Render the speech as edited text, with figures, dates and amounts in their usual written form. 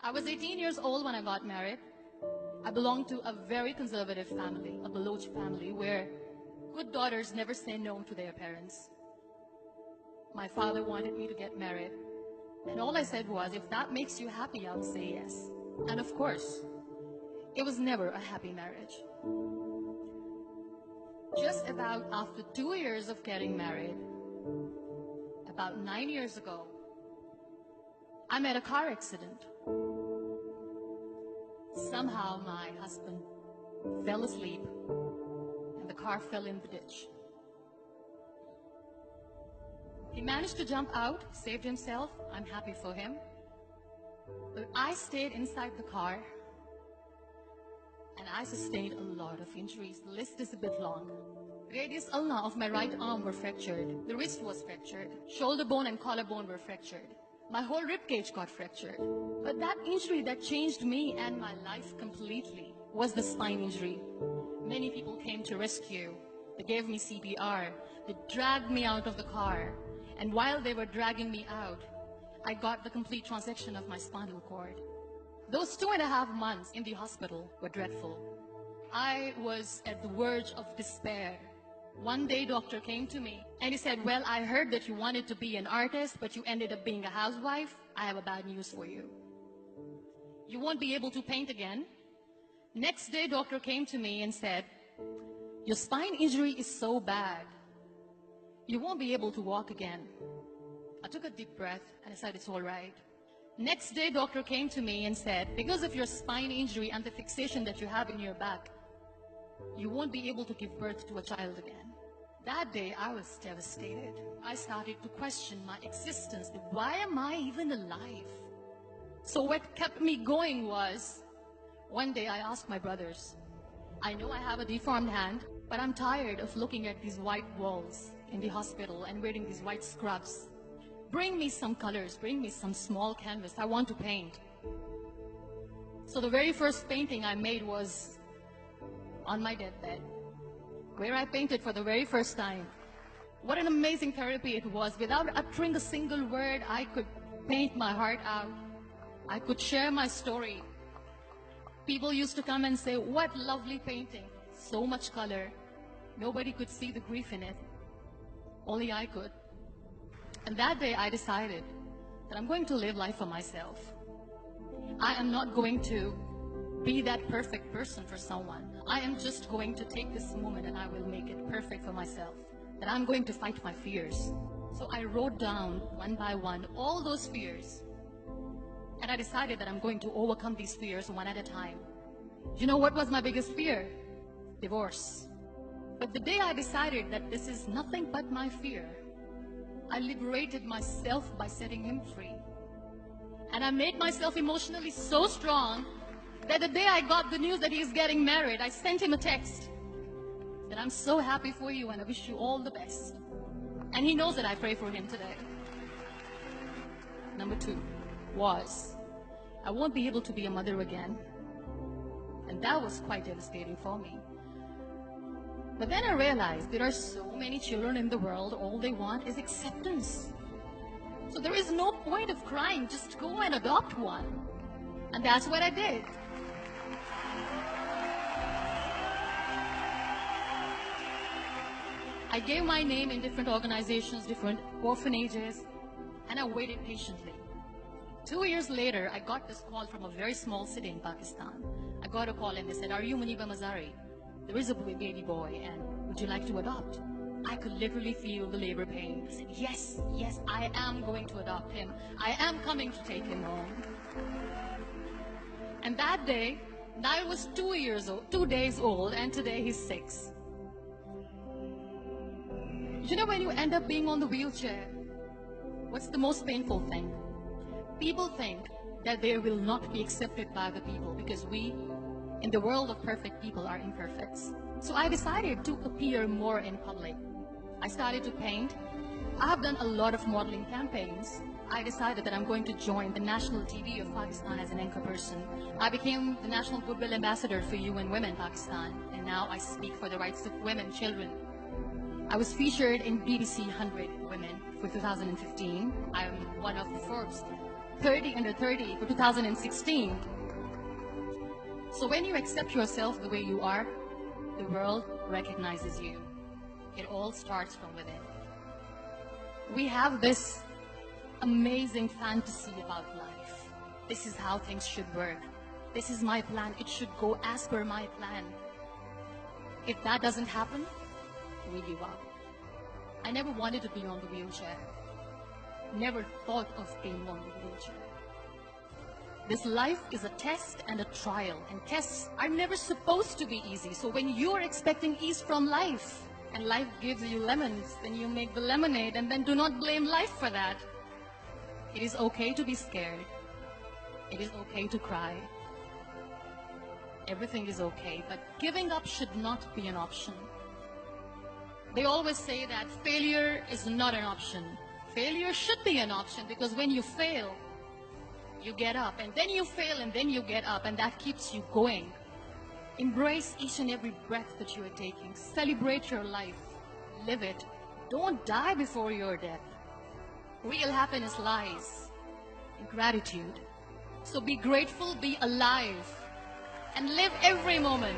I was 18 years old when I got married. I belonged to a very conservative family, a Baloch family, where good daughters never say no to their parents. My father wanted me to get married, and all I said was, if that makes you happy, I'll say yes. And of course, it was never a happy marriage. Just about after 2 years of getting married, about 9 years ago, I met a car accident. Somehow my husband fell asleep and the car fell in the ditch. He managed to jump out, saved himself. I'm happy for him. But I stayed inside the car and I sustained a lot of injuries. The list is a bit long. Radius ulna of my right arm were fractured. The wrist was fractured. Shoulder bone and collarbone were fractured. My whole rib cage got fractured. But that injury that changed me and my life completely was the spine injury. Many people came to rescue. They gave me CPR. They dragged me out of the car. And while they were dragging me out, I got the complete transection of my spinal cord. Those 2.5 months in the hospital were dreadful. I was at the verge of despair. One day, doctor came to me and he said, well, I heard that you wanted to be an artist, but you ended up being a housewife. I have a bad news for you. You won't be able to paint again. Next day, doctor came to me and said, your spine injury is so bad, you won't be able to walk again. I took a deep breath and I said, it's all right. Next day, doctor came to me and said, because of your spine injury and the fixation that you have in your back, you won't be able to give birth to a child again. That day, I was devastated. I started to question my existence. Why am I even alive? So what kept me going was, one day I asked my brothers, I know I have a deformed hand, but I'm tired of looking at these white walls in the hospital and wearing these white scrubs. Bring me some colors, bring me some small canvas. I want to paint. So the very first painting I made was on my deathbed, where I painted for the very first time. What an amazing therapy it was. Without uttering a single word, I could paint my heart out. I could share my story. People used to come and say, what lovely painting. So much color. Nobody could see the grief in it. Only I could. And that day I decided that I'm going to live life for myself. I am not going to be that perfect person for someone. I am just going to take this moment and I will make it perfect for myself. That I'm going to fight my fears. So I wrote down one by one all those fears. And I decided that I'm going to overcome these fears one at a time. You know what was my biggest fear? Divorce. But the day I decided that this is nothing but my fear, I liberated myself by setting him free. And I made myself emotionally so strong that the day I got the news that he's getting married, I sent him a text that I'm so happy for you and I wish you all the best. And he knows that I pray for him today. Number 2 was, I won't be able to be a mother again. And that was quite devastating for me. But then I realized there are so many children in the world, all they want is acceptance. So there is no point of crying, just go and adopt one. And that's what I did. I gave my name in different organizations, different orphanages, and I waited patiently. 2 years later, I got this call from a very small city in Pakistan. I got a call and they said, are you Muniba Mazari? There is a baby boy and would you like to adopt? I could literally feel the labor pain. I said, yes, yes, I am going to adopt him. I am coming to take him home. And that day, Niall was 2 days old, and today he's 6. You know, when you end up being on the wheelchair, what's the most painful thing? People think that they will not be accepted by the people because we, in the world of perfect people, are imperfects. So I decided to appear more in public. I started to paint. I have done a lot of modeling campaigns. I decided that I'm going to join the national TV of Pakistan as an anchor person. I became the National Goodwill Ambassador for UN Women Pakistan, and now I speak for the rights of women, children. I was featured in BBC 100 Women for 2015. I'm one of Forbes 30 under 30 for 2016. So when you accept yourself the way you are, the world recognizes you. It all starts from within. We have this amazing fantasy about life. This is how things should work. This is my plan. It should go as per my plan. If that doesn't happen, we give up. I never wanted to be on the wheelchair. Never thought of being on the wheelchair. This life is a test and a trial, and tests are never supposed to be easy. So when you are expecting ease from life, and life gives you lemons, then you make the lemonade, and then do not blame life for that. It is okay to be scared. It is okay to cry. Everything is okay, but giving up should not be an option. They always say that failure is not an option. Failure should be an option, because when you fail, you get up, and then you fail, and then you get up, and that keeps you going. Embrace each and every breath that you are taking. Celebrate your life. Live it. Don't die before your death. Real happiness lies in gratitude. So be grateful, be alive, and live every moment.